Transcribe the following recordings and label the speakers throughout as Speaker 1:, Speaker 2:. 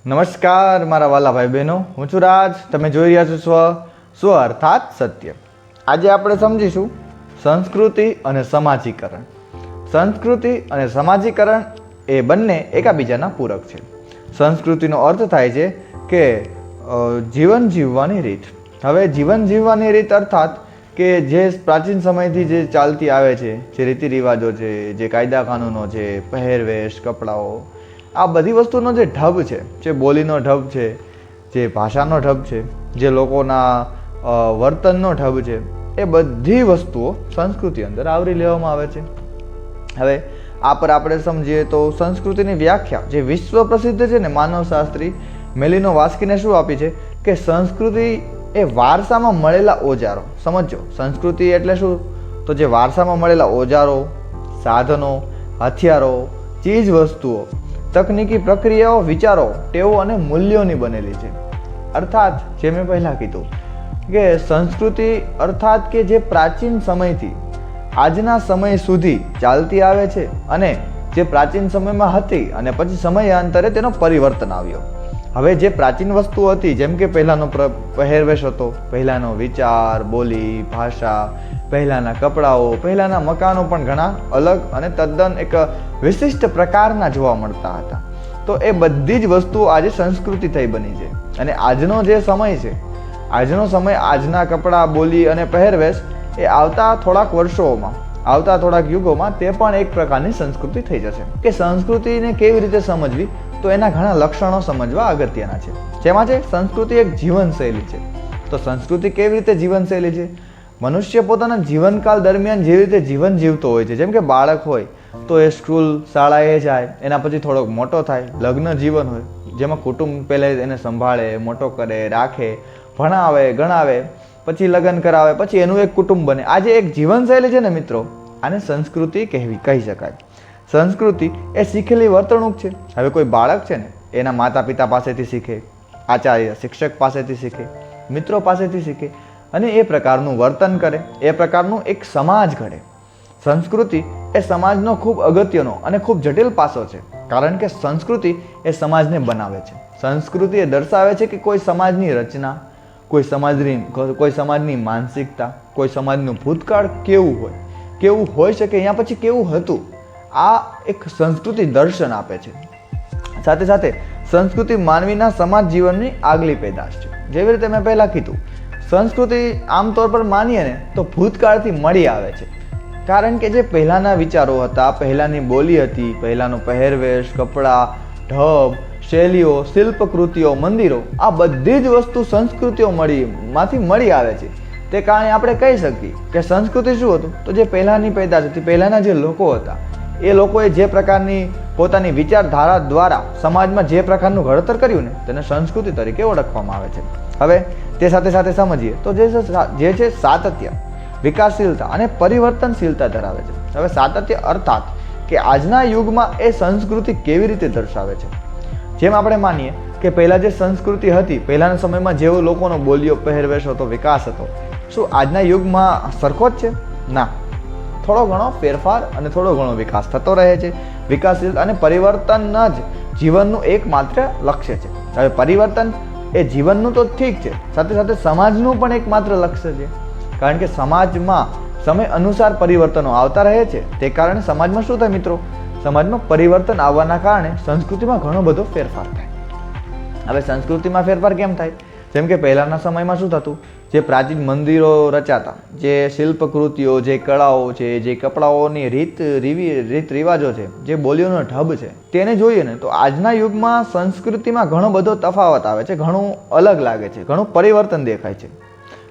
Speaker 1: નમસ્કાર મારા વાલા ભાઈ બહેનો, હું છું રાજ. તમે જોઈ રહ્યા છો સ્વ અર્થાત સત્ય. આજે આપણે સમજીશું સંસ્કૃતિ અને સમાજીકરણ. સંસ્કૃતિ અને સમાજીકરણ એ બંને એકાબીજાના પૂરક છે. સંસ્કૃતિનો અર્થ થાય છે કે જીવન જીવવાની રીત. હવે જીવન જીવવાની રીત અર્થાત કે જે પ્રાચીન સમયથી જે ચાલતી આવે છે, જે રીતિ રિવાજો છે, જે કાયદા કાનૂનો છે, પહેરવેશ, કપડાઓ, આ બધી વસ્તુનો જે ઢબ છે, જે બોલીનો ઢબ છે, જે ભાષાનો ઢબ છે, જે લોકોના વર્તનનો ઢબ છે, એ બધી વસ્તુઓ સંસ્કૃતિ અંદર આવરી લેવામાં આવે છે. હવે આ પર આપણે સમજીએ તો સંસ્કૃતિની વ્યાખ્યા જે વિશ્વ પ્રસિદ્ધ છે ને માનવશાસ્ત્રી મેલિનોવ્સ્કીને શું આપી છે કે સંસ્કૃતિ એ વારસામાં મળેલા ઓજારો. સમજો, સંસ્કૃતિ એટલે શું? તો જે વારસામાં મળેલા ઓજારો, સાધનો, હથિયારો, ચીજ વસ્તુઓ, તકનીકી પ્રક્રિયાઓ, વિચારો, ટેવો અને મૂલ્યોની બનેલી છે. અર્થાત જે મેં પહેલાં કીધું કે સંસ્કૃતિ અર્થાત કે જે પ્રાચીન સમયથી આજના સમય સુધી ચાલતી આવે છે અને જે પ્રાચીન સમયમાં હતી અને પછી સમયાંતરે તેનો પરિવર્તન આવ્યો. હવે જે પ્રાચીન વસ્તુ હતી, જેમ કે પહેલાંનો પહેરવેશ હતો, પહેલાંનો વિચાર, બોલી, ભાષા, પહેલાંના કપડાઓ, પહેલાંના મકાનો પણ ઘણા અલગ અને તદ્દન એક વિશિષ્ટ પ્રકારના જોવા મળતા હતા. તો એ બધી જ વસ્તુઓ આજે સંસ્કૃતિ થઈ બની છે. અને આજનો જે સમય છે, આજનો સમય, આજના કપડાં, બોલી અને પહેરવેશ એ આવતા થોડાક વર્ષોમાં, આવતા થોડાક યુગોમાં તે પણ એક પ્રકારની સંસ્કૃતિ થઈ જશે. કે સંસ્કૃતિને કેવી રીતે સમજવી, તો એના ઘણા લક્ષણો સમજવા અગત્યના છે. જેમાં છે સંસ્કૃતિ એક જીવનશૈલી છે. તો સંસ્કૃતિ કેવી રીતે જીવનશૈલી છે? મનુષ્ય પોતાના જીવનકાળ દરમિયાન જેવી રીતે જીવન જીવતો હોય છે, જેમ કે બાળક હોય તો એ સ્કૂલ, શાળાએ જાય, એના પછી થોડોક મોટો થાય, લગ્ન જીવન હોય જેમાં કુટુંબ પહેલાં એને સંભાળે, મોટો કરે, રાખે, ભણાવે, ગણાવે, પછી લગ્ન કરાવે, પછી એનું એક કુટુંબ બને. આ જે એક જીવનશૈલી છે ને મિત્રો, આને સંસ્કૃતિ કહી શકાય. સંસ્કૃતિ એ શીખેલી વર્તણૂક છે. હવે કોઈ બાળક છે ને, એના માતા પિતા પાસેથી શીખે, આચાર્ય શિક્ષક પાસેથી શીખે, મિત્રો પાસેથી શીખે અને એ પ્રકારનું વર્તન કરે, એ પ્રકારનું એક સમાજ ઘડે. સંસ્કૃતિ એ સમાજનો ખૂબ અગત્યનો અને ખૂબ જટિલ પાસો છે, કારણ કે સંસ્કૃતિ એ સમાજને બનાવે છે. સંસ્કૃતિ એ દર્શાવે છે કે કોઈ સમાજની રચના, કોઈ સમાજની માનસિકતા, કોઈ સમાજનું ભૂતકાળ કેવું હોઈ શકે, અહીંયા પછી કેવું હતું. આ એક સંસ્કૃતિ દર્શન આપે છે. સાથે સાથે સંસ્કૃતિ માનવીના સમાજ જીવનની આગલી પેદાશ છે. જેવી રીતે મેં પહેલાં કીધું, સંસ્કૃતિ આમતોર પર માનીએ ને તો ભૂતકાળથી મળી આવે છે. કારણ કે જે પહેલાંના વિચારો હતા, પહેલાંની બોલી હતી, પહેલાંનો પહેરવેશ, કપડાં, ઢબ, શૈલીઓ, શિલ્પકૃતિઓ, મંદિરો, આ બધી જ વસ્તુ સંસ્કૃતિઓ માંથી મળી આવે છે. તે કારણે આપણે કહી શકીએ કે સંસ્કૃતિ શું હતું? તો જે પહેલાંની પેદાશ હતી, પહેલાંના જે લોકો હતા, એ લોકોએ જે પ્રકારની પોતાની વિચારધારા દ્વારા સમાજમાં જે પ્રકારનું ઘડતર કર્યું ને, તેને સંસ્કૃતિ તરીકે ઓળખવામાં આવે છે. હવે તે સાથે સાથે સમજીએ તો જે છે સાતત્ય, વિકાસશીલતા અને પરિવર્તનશીલતા ધરાવે છે. હવે સાતત્ય અર્થાત કે આજના યુગમાં એ સંસ્કૃતિ કેવી રીતે દર્શાવે છે. જેમ આપણે માનીએ કે પહેલાં જે સંસ્કૃતિ હતી, પહેલાંના સમયમાં જેવો લોકોનો બોલીઓ, પહેરવેશ હતો, વિકાસ હતો, શું આજના યુગમાં સરખો જ છે? ના, થોડો ઘણો ફેરફાર અને થોડો ઘણો વિકાસ થતો રહે છે. વિકાસશીલ અને પરિવર્તન જ જીવનનું એકમાત્ર લક્ષ્ય છે. હવે પરિવર્તન એ જીવનનું તો ઠીક છે, સાથે સાથે સમાજનું પણ એકમાત્ર લક્ષ્ય છે. કારણ કે સમાજમાં સમય અનુસાર પરિવર્તનો આવતા રહે છે. તે કારણે સમાજમાં શું થાય મિત્રો? સમાજમાં પરિવર્તન આવવાના કારણે સંસ્કૃતિમાં ઘણો બધો ફેરફાર થાય. હવે સંસ્કૃતિમાં ફેરફાર કેમ થાય? જેમ કે પહેલાંના સમયમાં શું થતું? જે પ્રાચીન મંદિરો રચાતા, જે શિલ્પકૃતિઓ, જે કળાઓ છે, જે કપડાઓની રીત રિવાજો છે, જે બોલીઓનો ઢબ છે, તેને જોઈએ ને તો આજના યુગમાં સંસ્કૃતિમાં ઘણો બધો તફાવત આવે છે, ઘણું અલગ લાગે છે, ઘણું પરિવર્તન દેખાય છે.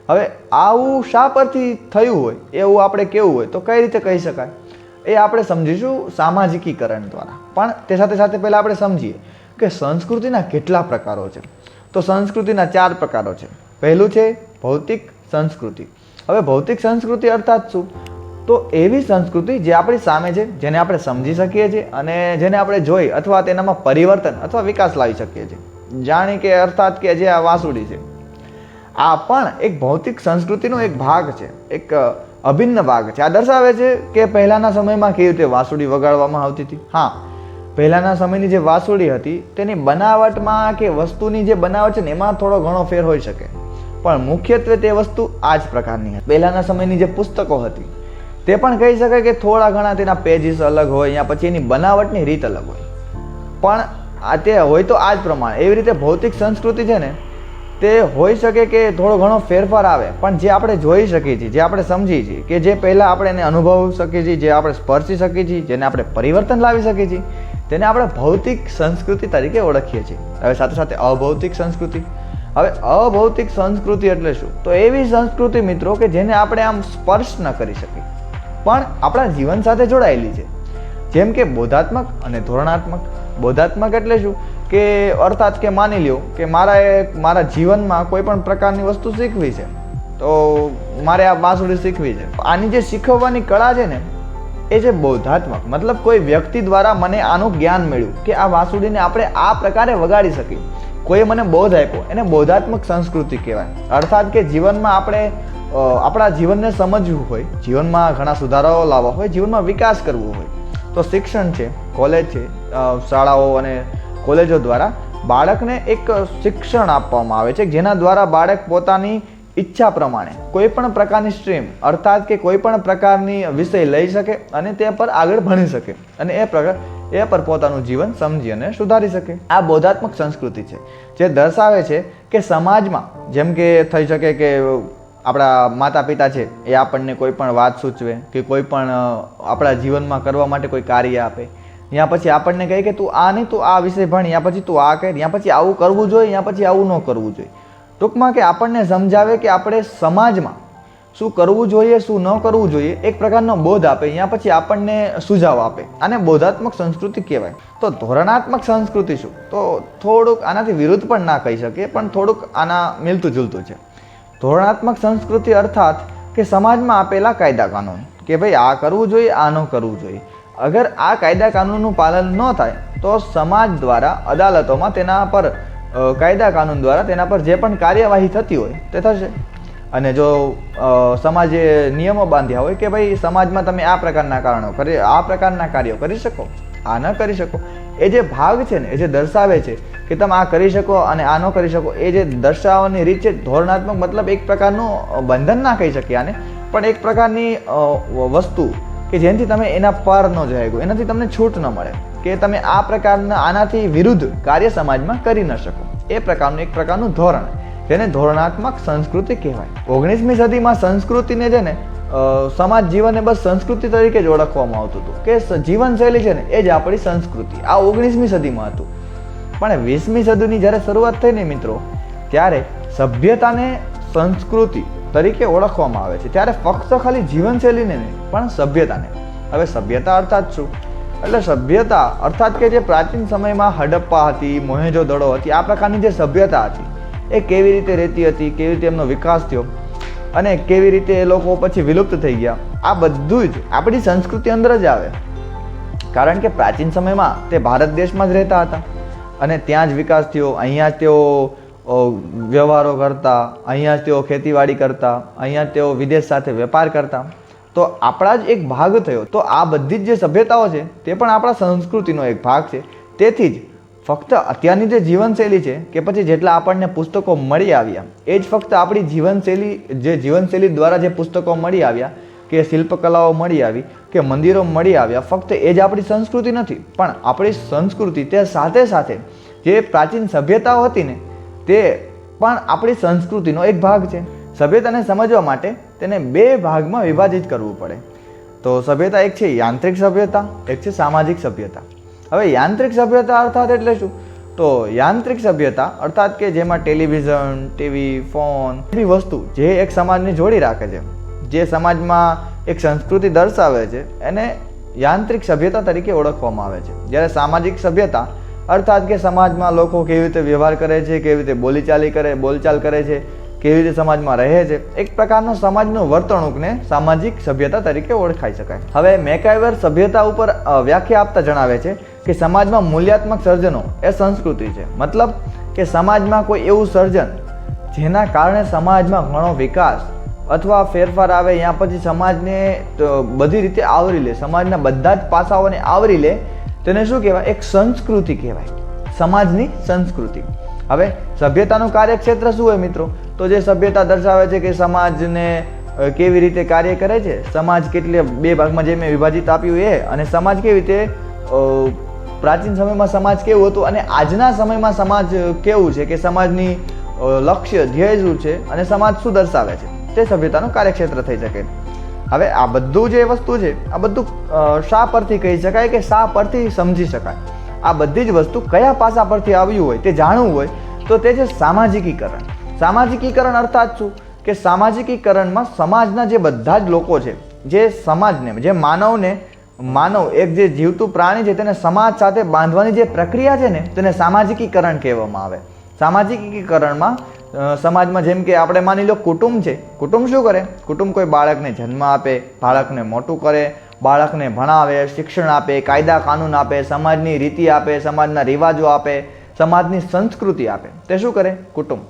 Speaker 1: હવે આવું શા પરથી થયું હોય, એવું આપણે કેવું હોય તો કઈ રીતે કહી શકાય, એ આપણે સમજીશું સામાજિકીકરણ દ્વારા. પણ તે સાથે સાથે પહેલાં આપણે સમજીએ કે સંસ્કૃતિના કેટલા પ્રકારો છે. તો સંસ્કૃતિના 4 પ્રકારો છે. પહેલું છે ભૌતિક સંસ્કૃતિ. હવે ભૌતિક સંસ્કૃતિ અર્થાત શું? તો એવી સંસ્કૃતિ જે આપણી સામે છે, જેને આપણે સમજી શકીએ છીએ અને જેને આપણે જોઈ અથવા તેનામાં પરિવર્તન અથવા વિકાસ લાવી શકીએ છીએ. જાણે કે અર્થાત કે જે આ વાંસુડી છે, આ પણ એક ભૌતિક સંસ્કૃતિનો એક ભાગ છે, એક અભિન્ન ભાગ છે. આ દર્શાવે છે કે પહેલાંના સમયમાં કેવી રીતે વાંસુડી વગાડવામાં આવતી હતી. હા, પહેલાંના સમયની જે વાસુડી હતી તેની બનાવટમાં કે વસ્તુની જે બનાવટ છે ને એમાં થોડો ઘણો ફેર હોઈ શકે, પણ મુખ્યત્વે તે વસ્તુ આ જ પ્રકારની હતી. પહેલાંના સમયની જે પુસ્તકો હતી તે પણ કહી શકાય કે થોડા ઘણા તેના પેજીસ અલગ હોય, યા પછી એની બનાવટની રીત અલગ હોય, પણ આ તે હોય તો આ જ પ્રમાણે. એવી રીતે ભૌતિક સંસ્કૃતિ છે ને તે હોઈ શકે કે થોડો ઘણો ફેરફાર આવે, પણ જે આપણે જોઈ શકીએ છીએ, જે આપણે સમજીએ છીએ, કે જે પહેલાં આપણે એને અનુભવી શકીએ છીએ, જે આપણે સ્પર્શી શકીએ છીએ, જેને આપણે પરિવર્તન લાવી શકીએ છીએ, તેને આપણે ભૌતિક સંસ્કૃતિ તરીકે ઓળખીએ છીએ. હવે સાથે સાથે અભૌતિક સંસ્કૃતિ. હવે અભૌતિક સંસ્કૃતિ એટલે શું? તો એવી સંસ્કૃતિ મિત્રો કે જેને આપણે આમ સ્પર્શ ન કરી શકીએ પણ આપણા જીવન સાથે જોડાયેલી છે, જેમ કે બોધાત્મક અને ધોરણાત્મક. બોધાત્મક એટલે શું કે અર્થાત કે માની લ્યો કે મારા જીવનમાં કોઈ પણ પ્રકારની વસ્તુ શીખવી છે, તો મારે આ બાંસુરી શીખવી છે. આની જે શીખવવાની કળા છે ને એ છે બોધાત્મક, મતલબ કોઈ વ્યક્તિ દ્વારા મને આનું જ્ઞાન મળ્યું કે આ વાંસુડીને આપણે આ પ્રકારે વગાડી શકીએ, કોઈએ મને બોધ આપ્યો, એને બોધાત્મક સંસ્કૃતિ કહેવાય. અર્થાત કે જીવનમાં આપણે આપણા જીવનને સમજવું હોય, જીવનમાં ઘણા સુધારાઓ લાવવા હોય, જીવનમાં વિકાસ કરવો હોય, તો શિક્ષણ છે, કોલેજ છે, શાળાઓ અને કોલેજો દ્વારા બાળકને એક શિક્ષણ આપવામાં આવે છે, જેના દ્વારા બાળક પોતાની ઈચ્છા પ્રમાણે કોઈ પણ પ્રકારની સ્ટ્રીમ અર્થાત કે કોઈ પણ પ્રકારની વિષય લઈ શકે અને તે પર આગળ ભણી શકે અને એ પર પોતાનું જીવન સમજી અને સુધારી શકે. આ બોધાત્મક સંસ્કૃતિ છે જે દર્શાવે છે કે સમાજમાં જેમ કે થઈ શકે કે આપણા માતા પિતા છે એ આપણને કોઈ પણ વાત સૂચવે કે કોઈ પણ આપણા જીવનમાં કરવા માટે કોઈ કાર્ય આપે, ત્યાં પછી આપણને કહે કે તું આ નહીં, તું આ વિષય ભણ, યા પછી તું આ કર, યા પછી આવું કરવું જોઈએ, યા પછી આવું ન કરવું જોઈએ. ટૂંકમાં કે આપણને સમજાવે કે આપણે સમાજમાં શું કરવું જોઈએ, શું ન કરવું જોઈએ, એક પ્રકારનો બોધ આપે, યા પછી આપણને સુઝાવ આપે. આને બોધાત્મક સંસ્કૃતિ કહેવાય. તો ધોરણાત્મક સંસ્કૃતિ શું? તો થોડુંક આનાથી વિરુદ્ધ પણ ના કહી શકીએ, પણ થોડુંક આના મિલતું જુલતું છે. ધોરણાત્મક સંસ્કૃતિ અર્થાત કે સમાજમાં આપેલા કાયદા કાનૂન કે ભાઈ આ કરવું જોઈએ, આ ન કરવું જોઈએ. અગર આ કાયદા કાનૂનનું પાલન ન થાય તો સમાજ દ્વારા અદાલતોમાં તેના પર કાયદા કાનૂન દ્વારા તેના પર જે પણ કાર્યવાહી થતી હોય તે થશે. અને જો સમાજે નિયમો બાંધ્યા હોય કે ભાઈ સમાજમાં તમે આ પ્રકારના કાર્યો કરી શકો, આ ન કરી શકો, એ જે ભાગ છે ને એ જે દર્શાવે છે કે તમે આ કરી શકો અને આ ન કરી શકો, એ જે દર્શાવવાની રીત છે ધોરણાત્મક, મતલબ એક પ્રકારનું બંધન ના કહી શકીએ આને, પણ એક પ્રકારની વસ્તુ કે જેનાથી તમે એના પર ન જાય, એનાથી તમને છૂટ ન મળે કે તમે આ પ્રકારના આનાથી વિરુદ્ધ કાર્ય સમાજમાં કરી ન શકો, એ પ્રકારનું એક પ્રકારનું ધોરણ, જેને ધોરણાત્મક સંસ્કૃતિ કહેવાય. 19મી સદીમાં સંસ્કૃતિને છે ને સમાજ જીવનને બસ સંસ્કૃતિ તરીકે જ ઓળખવામાં આવતું હતું કે જીવનશૈલી છે ને એ જ આપણી સંસ્કૃતિ. આ 19મી સદીમાં હતું. પણ 20મી સદીની જ્યારે શરૂઆત થઈ ને મિત્રો, ત્યારે સભ્યતાને સંસ્કૃતિ તરીકે ઓળખવામાં આવે છે. ત્યારે ફક્ત ખાલી જીવનશૈલીને નહીં પણ સભ્યતાને. હવે સભ્યતા અર્થાત શું? એટલે સભ્યતા અર્થાત કે જે પ્રાચીન સમયમાં હડપ્પા હતી, મોહેંજો-દડો હતી, આ પ્રકારની જે સભ્યતા હતી એ કેવી રીતે રહેતી હતી, કેવી રીતે એમનો વિકાસ થયો અને કેવી રીતે એ લોકો પછી વિલુપ્ત થઈ ગયા, આ બધું જ આપણી સંસ્કૃતિ અંદર જ આવે. કારણ કે પ્રાચીન સમયમાં તે ભારત દેશમાં જ રહેતા હતા અને ત્યાં જ વિકાસ થયો, અહીંયા જ તેઓ વ્યવહારો કરતા, અહીંયા જ તેઓ ખેતીવાડી કરતા, અહીંયા જ તેઓ વિદેશ સાથે વેપાર કરતા, તો આપણા જ એક ભાગ થયો. તો આ બધી જ જે સભ્યતાઓ છે તે પણ આપણા સંસ્કૃતિનો એક ભાગ છે. તેથી જ ફક્ત અત્યારની જે જીવનશૈલી છે કે પછી જેટલા આપણને પુસ્તકો મળી આવ્યા એ જ ફક્ત આપણી જીવનશૈલી દ્વારા જે પુસ્તકો મળી આવ્યા કે શિલ્પકલાઓ મળી આવી કે મંદિરો મળી આવ્યા, ફક્ત એ જ આપણી સંસ્કૃતિ નથી, પણ આપણી સંસ્કૃતિ તે સાથે સાથે જે પ્રાચીન સભ્યતાઓ હતી ને તે પણ આપણી સંસ્કૃતિનો એક ભાગ છે. સભ્યતાને સમજવા માટે તેને બે ભાગમાં વિભાજિત કરવું પડે. તો સભ્યતા એક છે યાંત્રિક સભ્યતા, એક છે સામાજિક સભ્યતા. હવે યાંત્રિક સભ્યતા અર્થાત એટલે શું? તો યાંત્રિક સભ્યતા અર્થાત કે જેમાં ટેલિવિઝન, ટીવી, ફોન એવી વસ્તુ જે એક સમાજને જોડી રાખે છે, જે સમાજમાં એક સંસ્કૃતિ દર્શાવે છે, એને યાંત્રિક સભ્યતા તરીકે ઓળખવામાં આવે છે. જ્યારે સામાજિક સભ્યતા અર્થાત કે સમાજમાં લોકો કેવી રીતે વ્યવહાર કરે છે, કેવી રીતે બોલચાલ કરે છે, કેવી રીતે સમાજમાં રહે છે, એક પ્રકારનો સમાજનું વર્તણૂકને સામાજિક સભ્યતા તરીકે ઓળખાઈ શકાય. હવે મેકઆઇવર સભ્યતા ઉપર વ્યાખ્યા આપતા જણાવે છે કે સમાજમાં મૂલ્યાત્મક સર્જનો એ સંસ્કૃતિ છે. મતલબ કે સમાજમાં કોઈ એવું સર્જન જેના કારણે સમાજમાં ઘણો વિકાસ અથવા ફેરફાર આવે, યા પછી સમાજને બધી રીતે આવરી લે, સમાજના બધા જ પાસાઓને આવરી લે, તેને શું કહેવાય? એક સંસ્કૃતિ કહેવાય, સમાજની સંસ્કૃતિ. હવે સભ્યતાનું કાર્યક્ષેત્ર શું હોય મિત્રો? તો જે સભ્યતા દર્શાવે છે કે સમાજને કેવી રીતે કાર્ય કરે છે, સમાજ કેટલે બે ભાગમાં જે મેં વિભાજિત આપ્યું એ, અને સમાજ કેવી રીતે પ્રાચીન સમયમાં સમાજ કેવું હતું અને આજના સમયમાં સમાજ કેવું છે, કે સમાજની લક્ષ્ય ધ્યેય શું છે અને સમાજ શું દર્શાવે છે, તે સભ્યતાનું કાર્યક્ષેત્ર થઈ શકે. હવે આ બધું જે વસ્તુ છે, આ બધું શા પરથી કહી શકાય કે શા પરથી સમજી શકાય? આ બધી જ વસ્તુ કયા પાસા પરથી આવ્યું હોય તે જાણવું હોય તો તે છે સામાજિકીકરણ. સામાજિકીકરણ અર્થાત શું? કે સામાજિકીકરણમાં સમાજના જે બધા જ લોકો છે, જે સમાજને, જે માનવ એક જે જીવતું પ્રાણી છે તેને સમાજ સાથે બાંધવાની જે પ્રક્રિયા છે ને તેને સામાજિકીકરણ કહેવામાં આવે. સામાજિકીકરણમાં સમાજમાં જેમ કે આપણે માની લો કુટુંબ છે. કુટુંબ શું કરે? કુટુંબ કોઈ બાળકને જન્મ આપે, બાળકને મોટું કરે, બાળકને ભણાવે, શિક્ષણ આપે, કાયદા કાનૂન આપે, સમાજની રીતિ આપે, સમાજના રિવાજો આપે, સમાજની સંસ્કૃતિ આપે. તે શું કરે? કુટુંબ.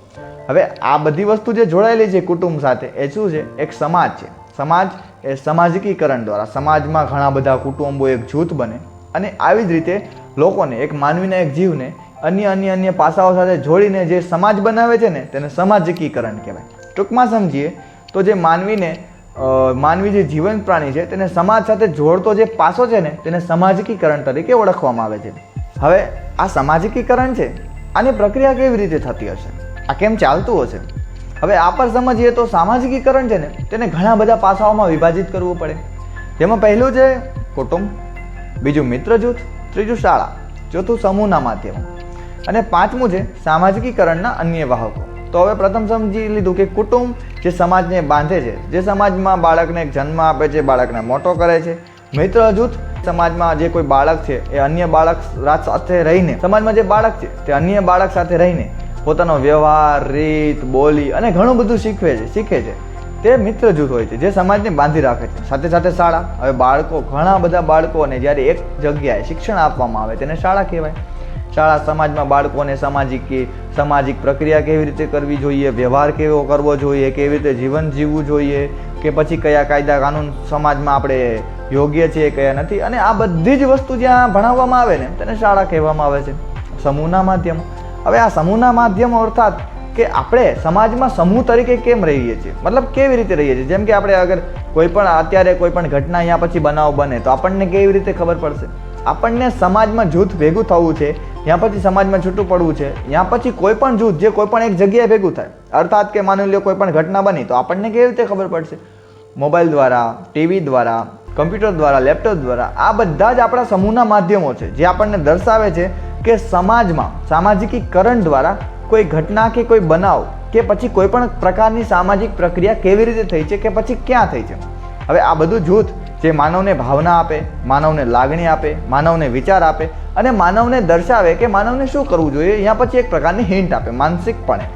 Speaker 1: હવે આ બધી વસ્તુ જે જોડાયેલી છે કુટુંબ સાથે એ શું છે? એક સમાજ છે. સમાજ એ સામાજિકીકરણ દ્વારા સમાજમાં ઘણા બધા કુટુંબો એક જૂથ બને અને આવી જ રીતે લોકોને, એક માનવીના, એક જીવને અન્ય પાસાઓ સાથે જોડીને જે સમાજ બનાવે છે ને તેને સામાજિકીકરણ કહેવાય. ટૂંકમાં સમજીએ તો જે માનવી જે જીવંત પ્રાણી છે તેને સમાજ સાથે જોડતો જે પાસો છે ને તેને સામાજિકીકરણ તરીકે ઓળખવામાં આવે છે. હવે આ સામાજિકીકરણ છે, આની પ્રક્રિયા કેવી રીતે થતી હશે? આ કેમ ચાલતું હશે? હવે આ પર સમજીએ તો સામાજિકીકરણ છે ને તેને ઘણા બધા પાસાઓમાં વિભાજિત કરવું પડે. જેમાં પહેલું છે કુટુંબ, બીજું મિત્ર જૂથ, ત્રીજું શાળા, ચોથું સમૂહના માધ્યમો અને પાંચમું છે સામાજિકીકરણના અન્ય વાહકો. તો હવે પ્રથમ સમજી લીધું કે કુટુંબ જે સમાજને બાંધે છે, જે સમાજમાં બાળકને એક જન્મ આપે છે, બાળકને મોટો કરે છે. મિત્ર જૂથ સમાજમાં જે કોઈ બાળક છે એ અન્ય બાળક સાથે રહીને, સમાજમાં જે બાળક છે તે અન્ય બાળક સાથે રહીને પોતાનો વ્યવહાર, રીત, બોલી અને ઘણું બધું શીખે છે. તે મિત્ર જૂથ હોય છે જે સમાજને બાંધી રાખે છે. સાથે સાથે શાળા. હવે ઘણા બધા બાળકોને જ્યારે એક જગ્યાએ શિક્ષણ આપવામાં આવે તેને શાળા કહેવાય. શાળા સમાજમાં બાળકોને સામાજિક પ્રક્રિયા કેવી રીતે કરવી જોઈએ, વ્યવહાર કેવો કરવો જોઈએ, કેવી રીતે જીવન જીવવું જોઈએ, કે પછી કયા કાયદા કાનૂન સમાજમાં આપણે યોગ્ય છે કયા નથી, અને આ બધી જ વસ્તુ જ્યાં ભણાવવામાં આવે ને તેને શાળા કહેવામાં આવે છે. સમૂહના માધ્યમો. હવે આ સમૂહના માધ્યમો અર્થાત કે આપણે સમાજમાં સમૂહ તરીકે કેમ રહીએ છીએ, મતલબ કેવી રીતે રહીએ છીએ. જેમ કે આપણે અગર અત્યારે કોઈ પણ ઘટના અહીંયા પછી બનાવ બને તો આપણને કેવી રીતે ખબર પડશે? આપણને સમાજમાં જૂથ ભેગું થવું છે, ત્યાં પછી સમાજમાં છૂટું પડવું છે, ત્યાં પછી કોઈ પણ જૂથ જે કોઈ પણ એક જગ્યાએ ભેગું થાય, અર્થાત કે માની લો કોઈ પણ ઘટના બની તો આપણને કેવી રીતે ખબર પડશે? મોબાઈલ દ્વારા, ટીવી દ્વારા, કમ્પ્યુટર દ્વારા, લેપટોપ દ્વારા. આ બધા જ આપણા સમૂહના માધ્યમો છે જે આપણને દર્શાવે છે કે સમાજમાં સામાજિકીકરણ દ્વારા કોઈ ઘટના કે કોઈ બનાવ કે પછી કોઈ પણ પ્રકારની સામાજિક પ્રક્રિયા કેવી રીતે થઈ છે કે પછી ક્યાં થઈ છે. હવે આ બધું જૂથ જે માનવને ભાવના આપે, માનવને લાગણી આપે, માનવને વિચાર આપે અને માનવને દર્શાવે કે માનવને શું કરવું જોઈએ, ત્યાં પછી એક પ્રકારની હિન્ટ આપે માનસિકપણે,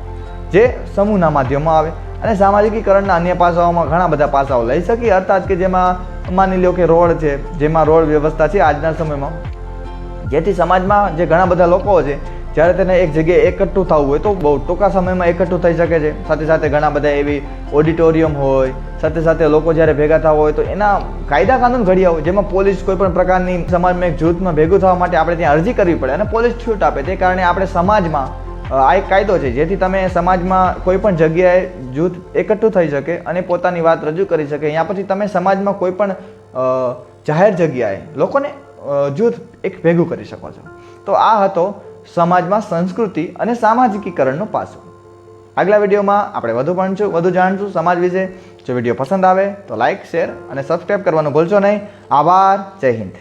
Speaker 1: જે સમૂહના માધ્યમમાં આવે. અને સામાજિકીકરણના અન્ય પાસાઓમાં ઘણા બધા પાસાઓ લઈ શકીએ, અર્થાત કે જેમાં માની લો કે રોડ છે, જેમાં રોડ વ્યવસ્થા છે આજના સમયમાં, જેથી સમાજમાં જે ઘણા બધા લોકો છે જ્યારે તેને એક જગ્યાએ એકઠું થવું હોય તો બહુ ટૂંકા સમયમાં એકઠું થઈ શકે છે. સાથે સાથે ઘણા બધા એવી ઓડિટોરિયમ હોય, સાથે સાથે લોકો જ્યારે ભેગા થવા હોય તો એના કાયદા કાનૂન ઘડ્યા હોય, જેમાં પોલીસ કોઈ પણ પ્રકારની સમાજમાં એક જૂથમાં ભેગું થવા માટે આપણે ત્યાં અરજી કરવી પડે અને પોલીસ છૂટ આપે. તે કારણે આપણે સમાજમાં આ એક કાયદો છે જેથી તમે સમાજમાં કોઈ પણ જગ્યાએ જૂથ એકઠું થઈ શકે અને પોતાની વાત રજૂ કરી શકે. અહીંયા પછી તમે સમાજમાં કોઈ પણ જાહેર જગ્યાએ લોકોને જૂથ એક ભેગું કરી શકો છો. તો આ હતો સમાજમાં સંસ્કૃતિ અને સામાજિકીકરણનો પાસો. આગલા વિડીયોમાં આપણે વધુ જાણશું સમાજ વિશે. જો વિડીયો પસંદ આવે તો લાઇક, શેર અને સબસ્ક્રાઈબ કરવાનું ભૂલશો નહીં. આભાર. જય હિન્દ.